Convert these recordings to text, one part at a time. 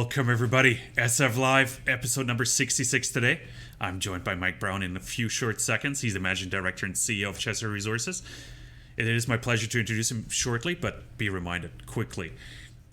Welcome, everybody. SF Live, episode number 66 today. I'm joined by Mike Brown in a few short seconds. He's the Managing Director and CEO of Chesser Resources. It is my pleasure to introduce him shortly, but be reminded, quickly,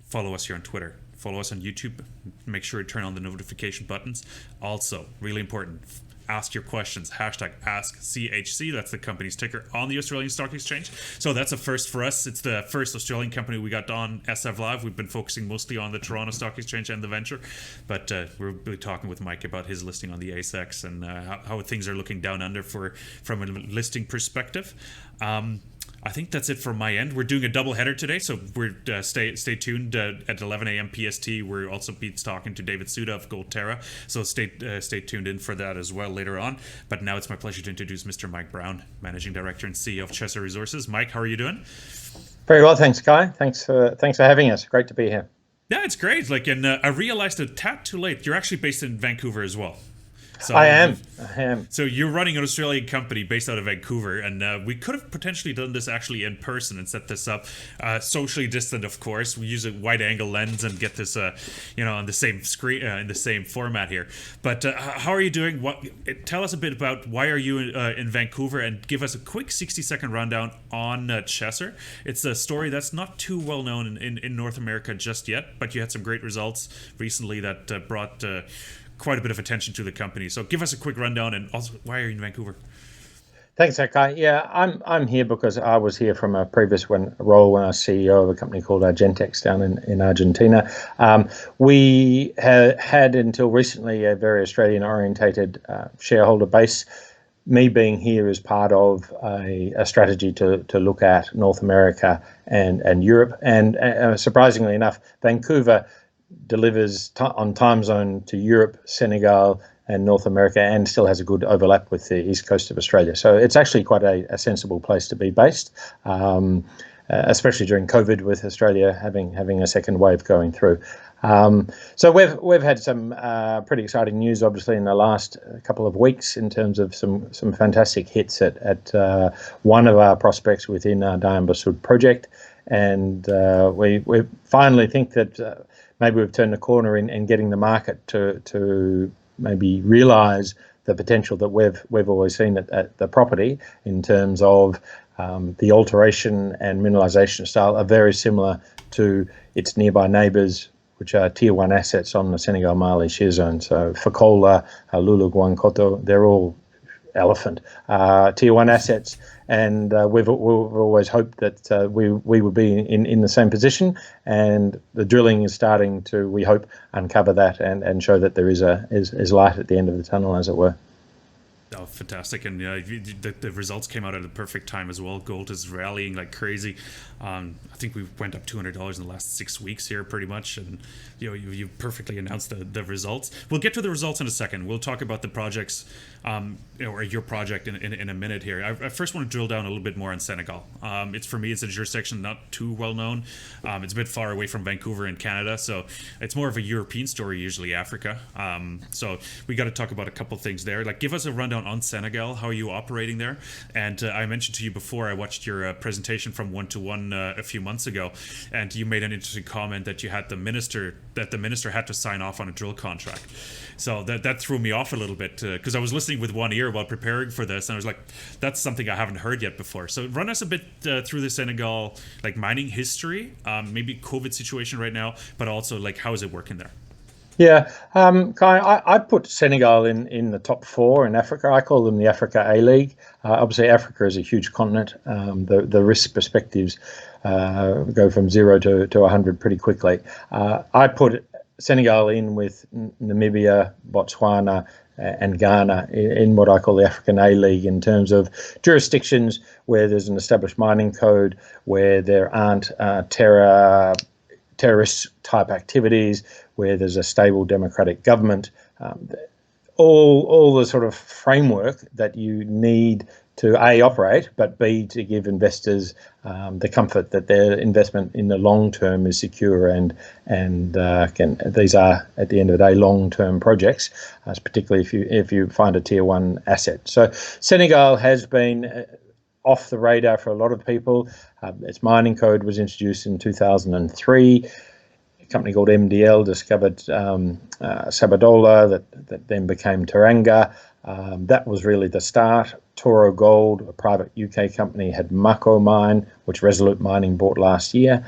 follow us here on Twitter. Follow us on YouTube. Make sure to turn on the notification buttons. Also, really important, ask your questions. Hashtag AskCHC. That's the company's ticker on the Australian Stock Exchange. So that's a first for us. It's the first Australian company we got on SF Live. We've been focusing mostly on the Toronto Stock Exchange and the venture. But we'll be talking with Mike about his listing on the ASX and how things are looking down under from a listing perspective. I think that's it from my end. We're doing a double header today, so we're stay tuned at 11 a.m. PST. We're also be talking to David Sud of Goldterra, so stay tuned in for that as well later on. But now it's my pleasure to introduce Mr. Mike Brown, Managing Director and CEO of Chesser Resources. Mike, how are you doing? Very well, thanks, Guy. Thanks for having us. Great to be here. Yeah, it's great. And I realized a tad too late. You're actually based in Vancouver as well. So I am. So you're running an Australian company based out of Vancouver, and we could have potentially done this actually in person and set this up socially distant, of course. We use a wide-angle lens and get this, on the same screen in the same format here. But how are you doing? Tell us a bit about why are you in Vancouver, and give us a quick 60-second rundown on Chesser. It's a story that's not too well known in North America just yet, but you had some great results recently that brought quite a bit of attention to the company. So give us a quick rundown, and also why are you in Vancouver? Thanks, Kai. Yeah, I'm here because I was here from a previous role when I was CEO of a company called Argentex down in Argentina. We had until recently a very Australian-orientated shareholder base. Me being here is part of a strategy to look at North America and Europe. And surprisingly enough, Vancouver delivers on time zone to Europe, Senegal, and North America, and still has a good overlap with the east coast of Australia. So it's actually quite a sensible place to be based, especially during COVID, with Australia having a second wave going through. So we've had some pretty exciting news, obviously, in the last couple of weeks in terms of some fantastic hits at one of our prospects within our Diamba Sud project, and we finally think that maybe we've turned the corner in getting the market to maybe realise the potential that we've always seen at the property in terms of the alteration and mineralisation style are very similar to its nearby neighbours, which are Tier 1 assets on the Senegal-Mali shear zone. So Fekola, Lulu, Guancoto, they're all elephant Tier 1 assets, and we've always hoped that we would be in the same position, and the drilling is starting to, we hope, uncover that and show that there is light at the end of the tunnel, as it were. Oh, fantastic. And the results came out at the perfect time as well. Gold is rallying like crazy. I think we went up $200 in the last 6 weeks here, pretty much. And you perfectly announced the results. We'll get to the results in a second. We'll talk about the projects, or your project in a minute here. I first want to drill down a little bit more on Senegal. For me, it's a jurisdiction not too well known. It's a bit far away from Vancouver in Canada, so it's more of a European story, usually Africa. So we got to talk about a couple things there. Like, give us a rundown on Senegal. How are you operating there? And I mentioned to you before, I watched your presentation from 1-to-1 a few months ago, and you made an interesting comment that the minister had to sign off on a drill contract. So that threw me off a little bit, because I was listening with one ear while preparing for this, and I was like, that's something I haven't heard yet before. So run us a bit through the Senegal mining history, maybe COVID situation right now, but also how is it working there? Yeah, Kai, I put Senegal in the top 4 in Africa. I call them the Africa A-League. Obviously, Africa is a huge continent. The risk perspectives go from 0 to 100 pretty quickly. I put Senegal in with Namibia, Botswana, and Ghana in what I call the African A-League in terms of jurisdictions where there's an established mining code, where there aren't terrorist type activities, where there's a stable democratic government, all the sort of framework that you need to A, operate, but B, to give investors the comfort that their investment in the long term is secure, and these are, at the end of the day, long-term projects, particularly if you find a Tier 1 asset. So Senegal has been off the radar for a lot of people. Its mining code was introduced in 2003. company called MDL discovered Sabadola, that then became Teranga. That was really the start. Toro Gold, a private UK company, had Mako Mine, which Resolute Mining bought last year.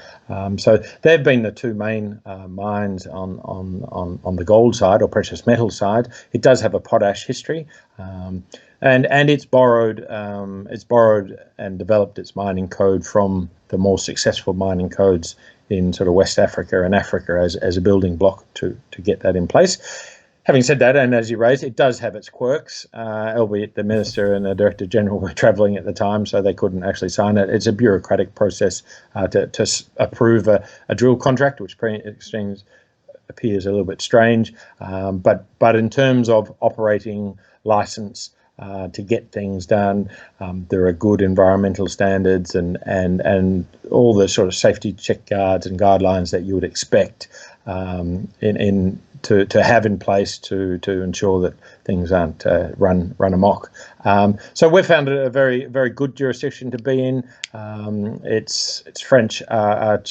So they've been the two main mines on the gold side or precious metal side. It does have a potash history, and it's borrowed and developed its mining code from the more successful mining codes in sort of West Africa and Africa as a building block to get that in place. Having said that, and as you raised, it does have its quirks, albeit the Minister and the Director General were travelling at the time, so they couldn't actually sign it. It's a bureaucratic process to approve a drill contract, which appears a little bit strange. But in terms of operating license to get things done, there are good environmental standards and all the sort of safety check guards and guidelines that you would expect to have in place to ensure that things aren't run amok. So we've found it a very, very good jurisdiction to be in. It's French. Our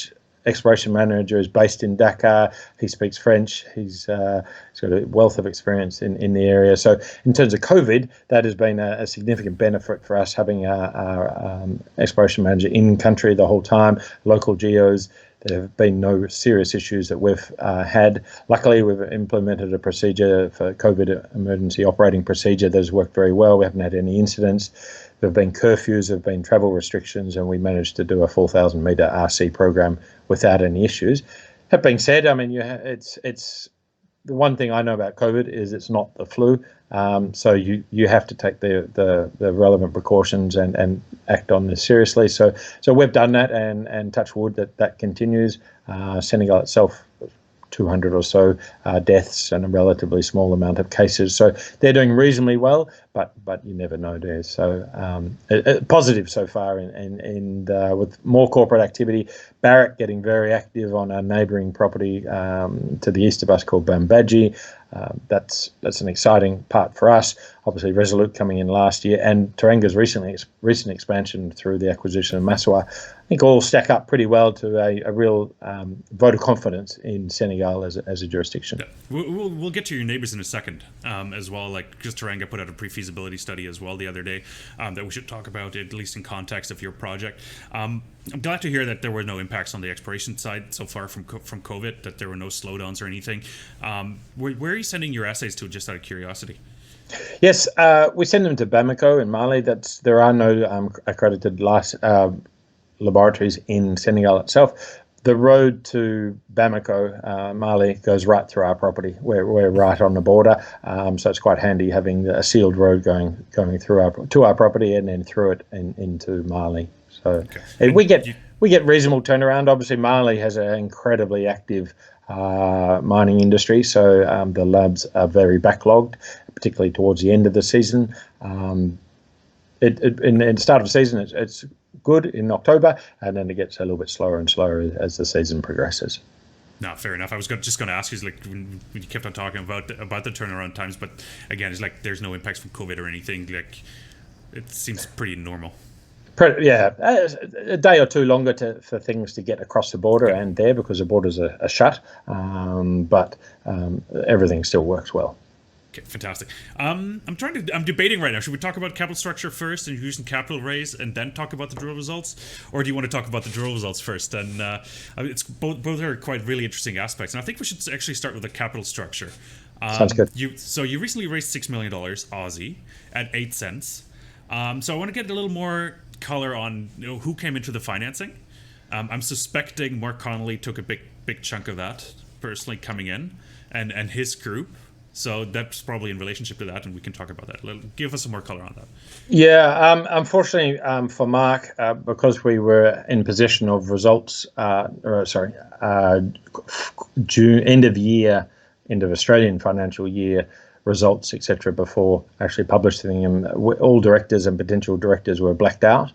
exploration manager is based in Dakar. He speaks French. He's got a wealth of experience in the area. So in terms of COVID, that has been a significant benefit for us, having our exploration manager in country the whole time, local geos. There have been no serious issues that we've had. Luckily, we've implemented a procedure for COVID emergency operating procedure that has worked very well. We haven't had any incidents. There have been curfews, there have been travel restrictions, and we managed to do a 4,000 metre RC program without any issues. That being said, I mean, it's the one thing I know about COVID is it's not the flu. So you have to take the relevant precautions and act on this seriously. So we've done that, and touch wood that continues. Senegal itself, 200 or so deaths and a relatively small amount of cases. So they're doing reasonably well, but you never know, there. So positive so far, and with more corporate activity. Barrick getting very active on a neighbouring property to the east of us called Bambadji. That's an exciting part for us. Obviously, Resolute coming in last year, and Teranga's recent expansion through the acquisition of Massawa, I think all stack up pretty well to a real vote of confidence in Senegal as a jurisdiction. Yeah. We'll get to your neighbours in a second as well. Like, because Teranga put out a pre-feasibility study as well the other day that we should talk about, at least in context of your project. I'm glad to hear that there were no impacts on the exploration side so far from COVID, that there were no slowdowns or anything. Where are you sending your assays to, just out of curiosity? Yes, we send them to Bamako in Mali. There are no accredited laboratories in Senegal itself. The road to Bamako, Mali, goes right through our property. We're right on the border, so it's quite handy having a sealed road going through to our property and then through it into Mali. So okay. we get reasonable turnaround. Obviously, Mali has an incredibly active mining industry, so the labs are very backlogged, particularly towards the end of the season. In the start of the season, it's good in October, and then it gets a little bit slower and slower as the season progresses. No, fair enough. I was just going to ask you, like, when you kept on talking about the turnaround times, but again, it's like there's no impacts from COVID or anything. Like, it seems pretty normal. Yeah, a day or two longer for things to get across the border and there, because the borders are shut, but everything still works well. Okay, fantastic. I'm debating right now. Should we talk about capital structure first and using capital raise, and then talk about the drill results, or do you want to talk about the drill results first? And it's both are quite really interesting aspects, and I think we should actually start with the capital structure. Sounds good. You recently raised $6 million Aussie at 8 cents. So I want to get a little more color on who came into the financing. I'm suspecting Mark Connelly took a big chunk of that personally coming in, and his group. So that's probably in relationship to that, and we can talk about that. Give us some more color on that. Yeah, unfortunately for Mark, because we were in possession of results, end of Australian financial year results, etc., before actually publishing them, all directors and potential directors were blacked out.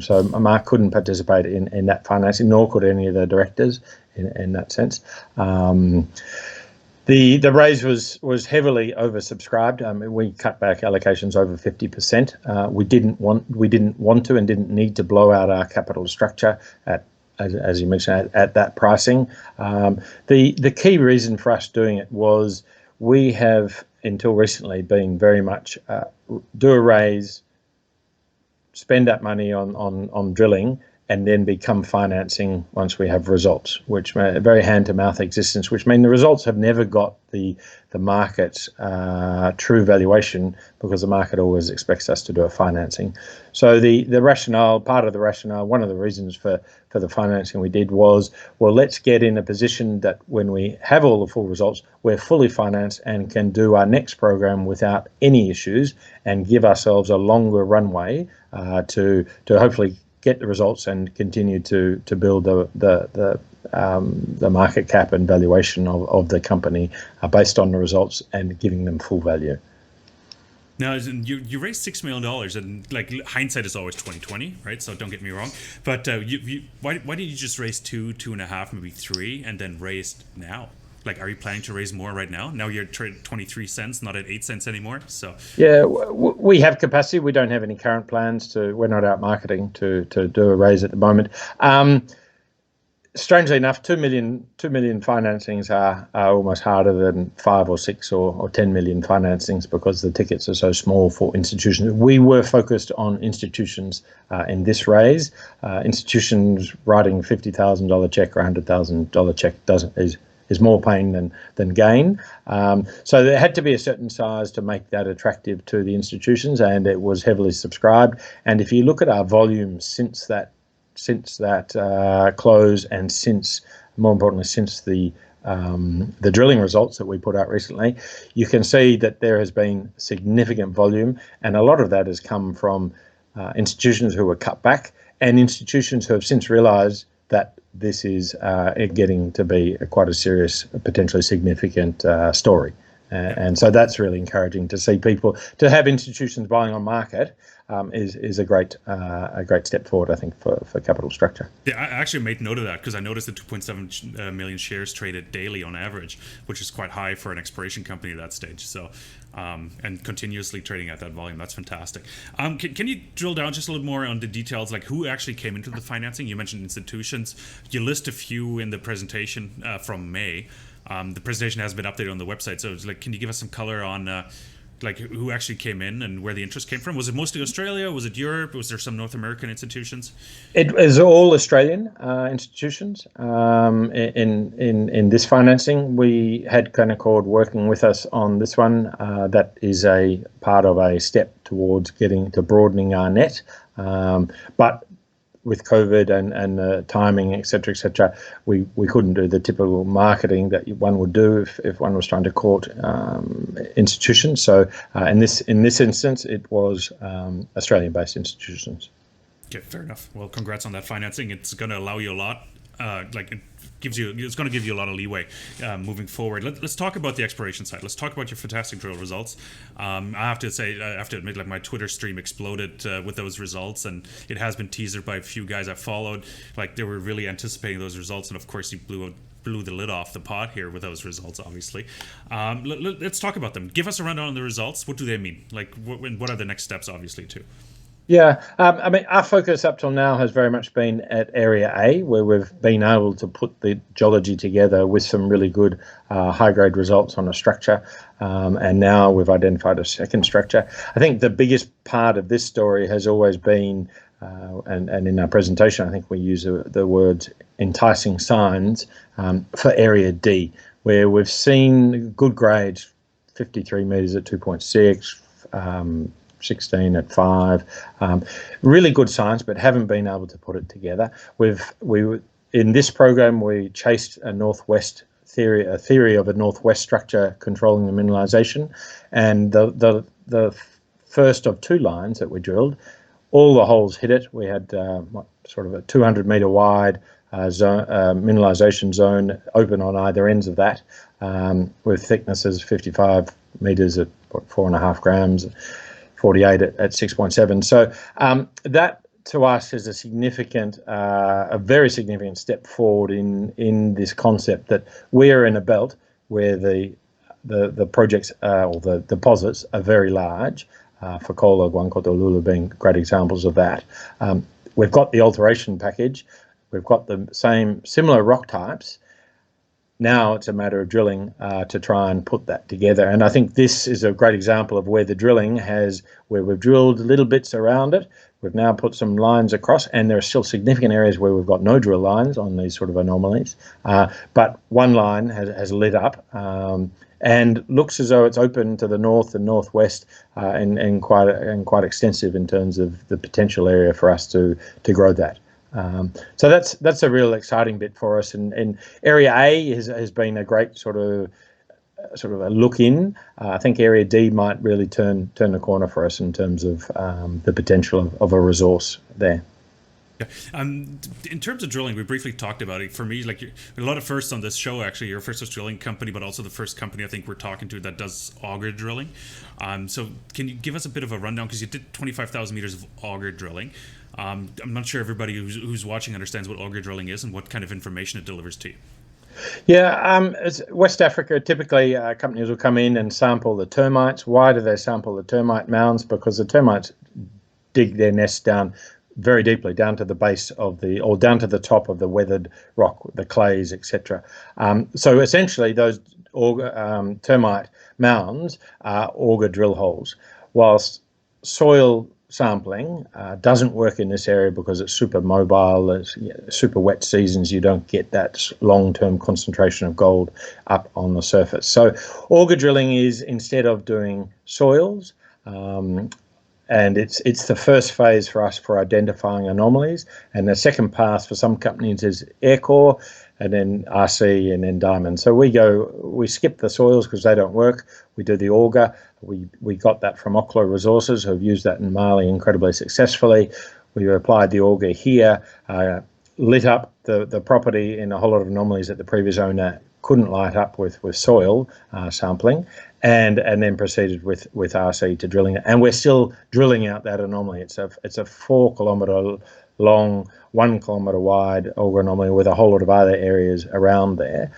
So Mark couldn't participate in that financing, nor could any of the directors in that sense. The raise was heavily oversubscribed. We cut back allocations over 50%. We didn't want to and didn't need to blow out our capital structure at as you mentioned, at that pricing. The key reason for us doing it was we have, until recently, been very much do a raise, spend that money on drilling, and then become financing once we have results, which a very hand-to-mouth existence, which mean the results have never got the market's true valuation, because the market always expects us to do a financing. So the rationale, part of the rationale, one of the reasons for the financing we did was, well, let's get in a position that when we have all the full results, we're fully financed and can do our next program without any issues, and give ourselves a longer runway to hopefully get the results and continue to build the market cap and valuation of the company based on the results and giving them full value. Now, you raised $6 million, and like hindsight is always 20/20, right? So don't get me wrong. But why didn't you just raise 2.5, maybe 3, and then raised now? Like, are you planning to raise more right now? Now you're trading 23 cents, not at 8 cents anymore. So yeah, we have capacity. We don't have any current plans to. We're not out marketing to do a raise at the moment. Strangely enough, 2 million financings are almost harder than 5 or 6 or 10 million financings, because the tickets are so small for institutions. We were focused on institutions in this raise. Institutions writing $50,000 check or $100,000 check is more pain than gain. So there had to be a certain size to make that attractive to the institutions, and it was heavily subscribed. And if you look at our volume since that close, and more importantly, since the drilling results that we put out recently, you can see that there has been significant volume, and a lot of that has come from institutions who were cut back, and institutions who have since realised that this is getting to be quite a serious, potentially significant story. And so that's really encouraging to see people, to have institutions buying on market is a great step forward, I think, for capital structure. Yeah, I actually made note of that, because I noticed the 2.7 million shares traded daily on average, which is quite high for an exploration company at that stage. So, and continuously trading at that volume, that's fantastic. Can you drill down just a little more on the details, like who actually came into the financing? You mentioned institutions. You list a few in the presentation from May. The presentation has been updated on the website, so it's like, can you give us some color on like who actually came in and where the interest came from? Was it mostly Australia? Was it Europe? Was there some North American institutions? It was all Australian institutions. In this financing, we had Canaccord working with us on this one. That is a part of a step towards getting to broadening our net. But with COVID and timing, et cetera, we couldn't do the typical marketing that one would do if one was trying to court institutions. So in this instance, it was Australian-based institutions. Okay, fair enough. Well, congrats on that financing. It's going to allow you a lot. It's going to give you a lot of leeway moving forward. Let's talk about the exploration side. Let's talk about your fantastic drill results. I have to admit, like, my Twitter stream exploded with those results, and it has been teased by a few guys I followed. Like, they were really anticipating those results, and of course, you blew the lid off the pot here with those results, obviously. Let's talk about them. Give us a rundown on the results. What do they mean? Like, what are the next steps, obviously, too? Yeah, I mean, our focus up till now has very much been at Area A, where we've been able to put the geology together with some really good high-grade results on a structure, and now we've identified a second structure. I think the biggest part of this story has always been, and in our presentation, I think we use the words enticing signs for Area D, where we've seen good grades, 53 metres at 2.6, 16 at 5, really good science, but haven't been able to put it together. In this program, we chased a theory of a northwest structure controlling the mineralization, and the first of 2 lines that we drilled, all the holes hit it. We had sort of a 200-meter wide mineralization zone open on either ends of that, with thicknesses 55 meters at 4.5 grams. 48 at 6.7. So that to us is a very significant step forward in this concept that we are in a belt where the projects or the deposits are very large. Fekola, Guancoto, Lula being great examples of that. We've got the alteration package. we've got the similar rock types. Now it's a matter of drilling to try and put that together. And I think this is a great example of where the drilling where we've drilled little bits around it. We've now put some lines across, and there are still significant areas where we've got no drill lines on these sort of anomalies. But one line has lit up and looks as though it's open to the north and northwest, and quite extensive in terms of the potential area for us to grow that. So that's a real exciting bit for us, and Area A has been a great sort of a look in. I think Area D might really turn the corner for us in terms of the potential of a resource there. Yeah. In terms of drilling, we briefly talked about it. For me, like a lot of firsts on this show, actually, you're first drilling company, but also the first company I think we're talking to that does auger drilling. So can you give us a bit of a rundown, because you did 25,000 meters of auger drilling. I'm not sure everybody who's watching understands what auger drilling is and what kind of information it delivers to you. Yeah, it's West Africa, typically companies will come in and sample the termites. Why do they sample the termite mounds? Because the termites dig their nests down very deeply, down to the base or down to the top of the weathered rock, the clays, etc. So essentially those termite mounds are auger drill holes, whilst soil sampling doesn't work in this area because it's super mobile. There's super wet seasons. You don't get that long-term concentration of gold up on the surface. So auger drilling is, instead of doing soils, and it's the first phase for us for identifying anomalies. And the second pass for some companies is air core, and then RC, and then diamond. So we skip the soils because they don't work. We do the auger. We got that from Oklo Resources, who've used that in Mali incredibly successfully. We applied the auger here, lit up the property in a whole lot of anomalies that the previous owner couldn't light up with soil sampling, and then proceeded with RC to drilling it. And we're still drilling out that anomaly. It's a 4 kilometre long, 1 kilometre wide auger anomaly with a whole lot of other areas around there.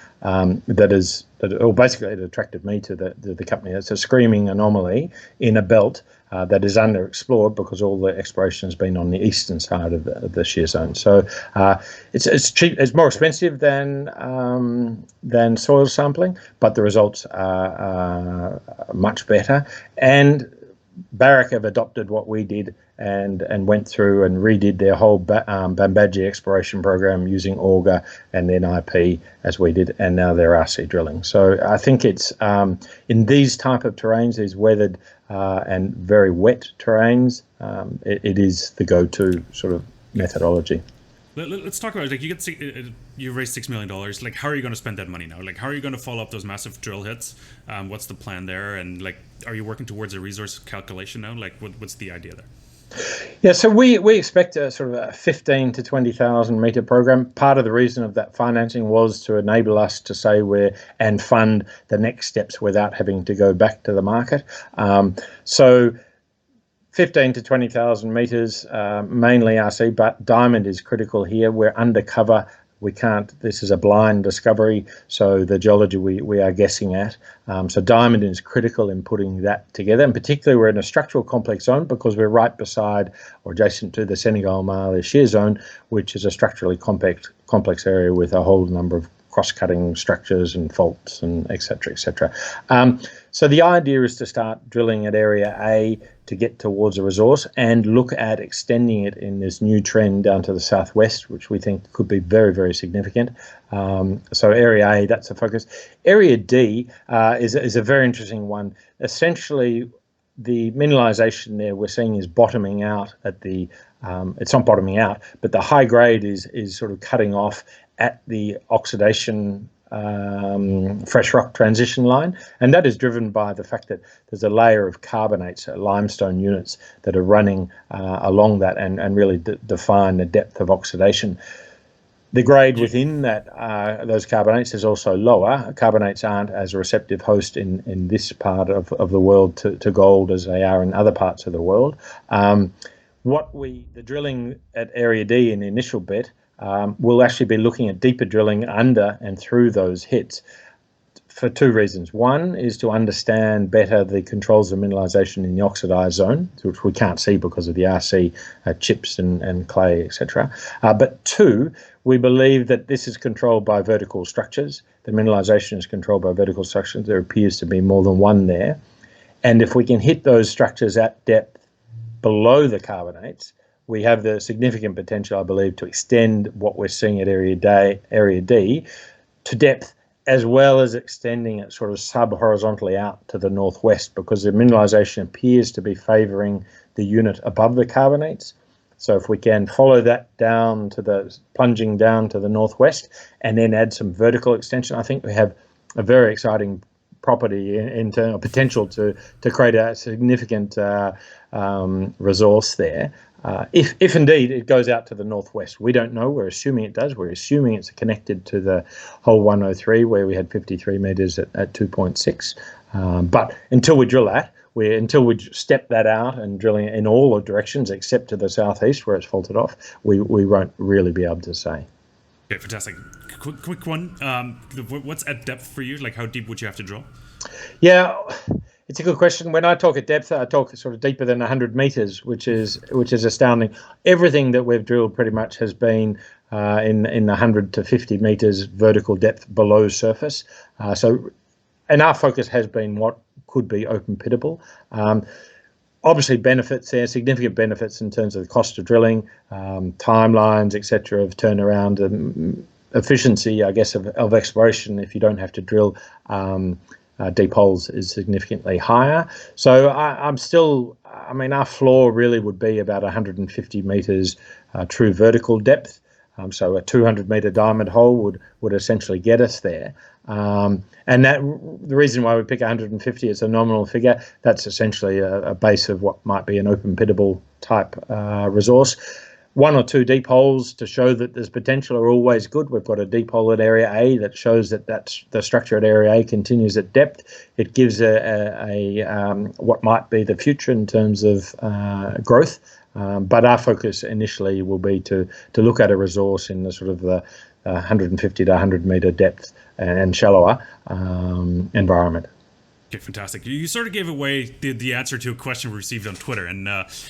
Basically it attracted me to the company. It's a screaming anomaly in a belt that is underexplored because all the exploration has been on the eastern side of the shear zone. So it's cheap. It's more expensive than soil sampling, but the results are much better. And Barrick have adopted what we did and went through and redid their whole Bambadji exploration program using auger and then IP as we did, and now they're RC drilling. So I think it's in these type of terrains, these weathered and very wet terrains, it is the go-to sort of methodology. Let's talk about, like, you raised $6 million. Like, how are you going to spend that money now? Like, how are you going to follow up those massive drill hits? What's the plan there? And like, are you working towards a resource calculation now? Like, what's the idea there? Yeah, so we expect a sort of a 15 to 20,000 meter program. Part of the reason of that financing was to enable us to say and fund the next steps without having to go back to the market. So 15 to 20,000 meters, mainly RC, but diamond is critical here. We're undercover. This is a blind discovery, so the geology we are guessing at. So diamond is critical in putting that together, and particularly we're in a structural complex zone because we're right beside or adjacent to the Senegal Mali shear zone, which is a structurally complex area with a whole number of cross-cutting structures and faults and et cetera, et cetera. So the idea is to start drilling at Area A to get towards a resource and look at extending it in this new trend down to the southwest, which we think could be very, very significant. So Area A, that's the focus. Area D is a very interesting one. Essentially, the mineralization there we're seeing is bottoming out at the, it's not bottoming out, but the high grade is sort of cutting off at the oxidation fresh rock transition line, and that is driven by the fact that there's a layer of carbonates, limestone units that are running along that and really define the depth of oxidation. The grade within that those carbonates is also lower. Carbonates aren't as a receptive host in this part of the world to gold as they are in other parts of the world. The drilling at Area D in the initial bit, we'll actually be looking at deeper drilling under and through those hits, for two reasons. One is to understand better the controls of mineralisation in the oxidised zone, which we can't see because of the RC chips and clay, etc. But two, we believe that this is controlled by vertical structures. The mineralisation is controlled by vertical structures. There appears to be more than one there. And if we can hit those structures at depth below the carbonates, we have the significant potential, I believe, to extend what we're seeing at Area D to depth, as well as extending it sort of sub-horizontally out to the northwest, because the mineralisation appears to be favouring the unit above the carbonates. So if we can follow that down to plunging down to the northwest and then add some vertical extension, I think we have a very exciting property in terms of potential to create a significant resource there. If indeed it goes out to the northwest. We don't know. We're assuming it does. We're assuming it's connected to the hole 103 where we had 53 metres at 2.6. But until we drill that, until we step that out and drilling in all the directions except to the southeast where it's faulted off, we won't really be able to say. Okay, fantastic. Quick one. What's at depth for you? Like, how deep would you have to drill? Yeah, it's a good question. When I talk at depth, I talk sort of deeper than 100 metres, which is astounding. Everything that we've drilled pretty much has been in the 100 to 50 metres vertical depth below surface. And our focus has been what could be open pittable. Obviously, benefits there, significant benefits in terms of the cost of drilling, timelines, etc., of turnaround, and efficiency, I guess, of exploration. If you don't have to drill deep holes, is significantly higher. So our floor really would be about 150 metres true vertical depth. So a 200-metre diamond hole would essentially get us there. And that the reason why we pick 150 as a nominal figure, that's essentially a base of what might be an open pittable type resource. One or two deep holes to show that there's potential are always good. We've got a deep hole at Area A that shows that the structure at Area A continues at depth. It gives what might be the future in terms of growth. But our focus initially will be to look at a resource in the sort of the 150 to 100 metre depth and shallower environment. Okay, fantastic. You sort of gave away the answer to a question we received on Twitter, and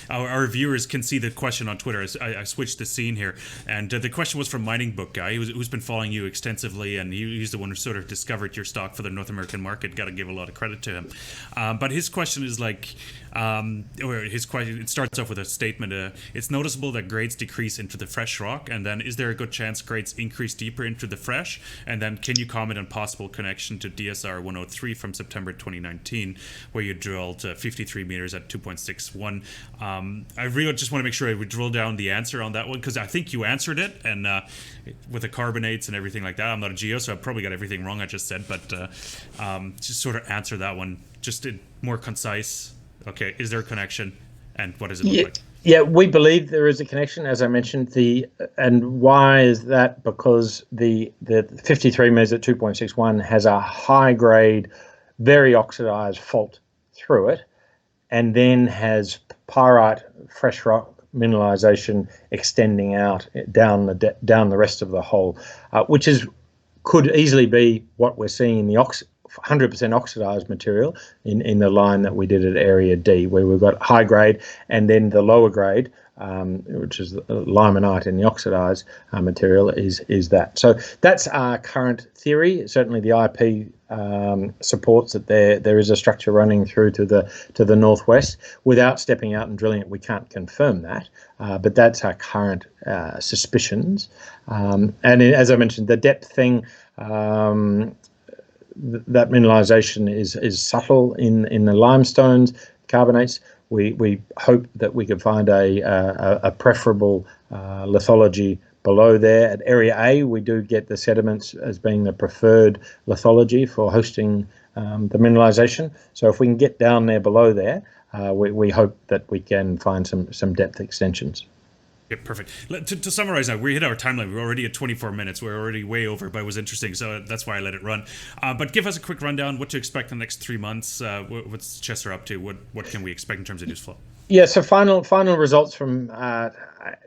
our viewers can see the question on Twitter. I switched the scene here, and the question was from Mining Book Guy, who's been following you extensively, and he's the one who sort of discovered your stock for the North American market. Got to give a lot of credit to him. But his question is like, it starts off with a statement. It's noticeable that grades decrease into the fresh rock, and then is there a good chance grades increase deeper into the fresh? And then can you comment on possible connection to DSR 103 from September 2019, where you drilled 53 meters at 2.61? I really just want to make sure we drill down the answer on that one, because I think you answered it, and with the carbonates and everything like that. I'm not a geo, so I probably got everything wrong I just said, but just sort of answer that one, just more concise. Okay, is there a connection, and what does it look like? Yeah, we believe there is a connection, as I mentioned. And why is that? Because the 53 meters at 2.61 has a high grade, very oxidized fault through it, and then has pyrite fresh rock mineralization extending out down the rest of the hole, which could easily be what we're seeing in the 100% oxidized material in the line that we did at Area D, where we've got high grade and then the lower grade, which is limonite in the oxidized material, is that. So that's our current theory. Certainly the IP supports that there is a structure running through to the northwest. Without stepping out and drilling it, we can't confirm that, but that's our current suspicions. And as I mentioned, the depth thing, that mineralization is subtle in the limestones, carbonates. We hope that we could find a preferable lithology below there. At Area A, we do get the sediments as being the preferred lithology for hosting the mineralization. So if we can get down there below there, we hope that we can find some depth extensions. Yeah, perfect. To summarize now, we hit our timeline. We're already at 24 minutes. We're already way over, but it was interesting, so that's why I let it run. But give us a quick rundown, what to expect in the next 3 months. What's Chester up to? What can we expect in terms of news flow? Yeah, so final results from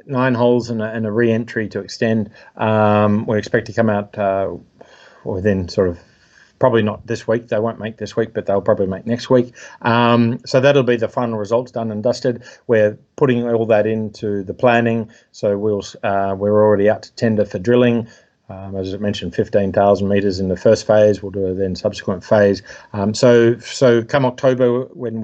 9 holes and a re-entry to extend. We expect to come out within sort of probably not this week. They won't make this week, but they'll probably make next week. So that'll be the final results, done and dusted. We're putting all that into the planning. So we're already out to tender for drilling. As I mentioned, 15,000 meters in the first phase. We'll do a then subsequent phase. So come October, when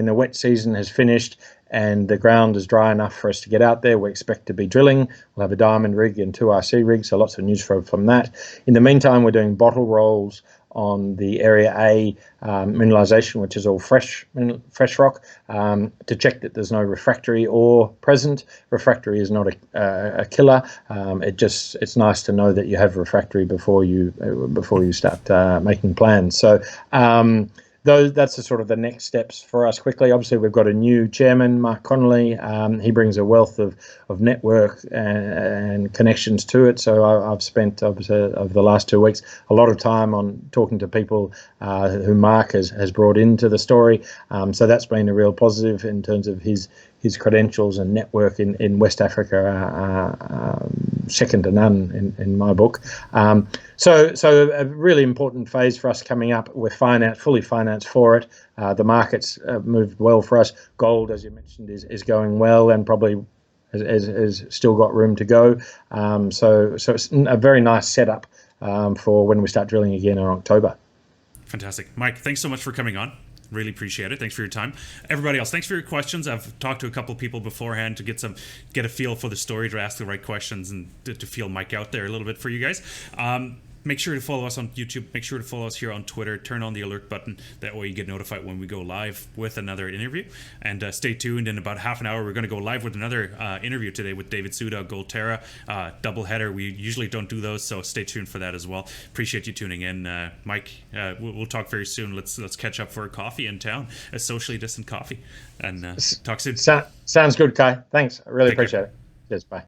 the wet season has finished and the ground is dry enough for us to get out there, we expect to be drilling. We'll have a diamond rig and 2 RC rigs, so lots of news from that. In the meantime, we're doing bottle rolls on the Area A mineralization, which is all fresh rock, to check that there's no refractory ore present. Refractory is not a killer. It's nice to know that you have refractory before you start making plans. So that's the sort of the next steps for us quickly. Obviously, we've got a new chairman, Mark Connelly. He brings a wealth of network and connections to it. So I've spent, obviously, over the last 2 weeks, a lot of time on talking to people who Mark has brought into the story. So that's been a real positive in terms of his credentials and network in West Africa are second to none in my book. So a really important phase for us coming up. We're fully financed for it. The market's moved well for us. Gold, as you mentioned, is going well and probably has still got room to go. So it's a very nice setup for when we start drilling again in October. Fantastic. Mike, thanks so much for coming on. Really appreciate it. Thanks for your time. Everybody else, thanks for your questions. I've talked to a couple of people beforehand to get a feel for the story, to ask the right questions, and to feel Mike out there a little bit for you guys. Make sure to follow us on YouTube. Make sure to follow us here on Twitter. Turn on the alert button. That way you get notified when we go live with another interview. And stay tuned. In about half an hour, we're going to go live with another interview today with David Sud of Goldterra. Doubleheader. We usually don't do those, so stay tuned for that as well. Appreciate you tuning in. Mike, we'll talk very soon. Let's catch up for a coffee in town, a socially distant coffee. And talk soon. Sounds good, Kai. Thanks. I really appreciate it. Cheers. Bye.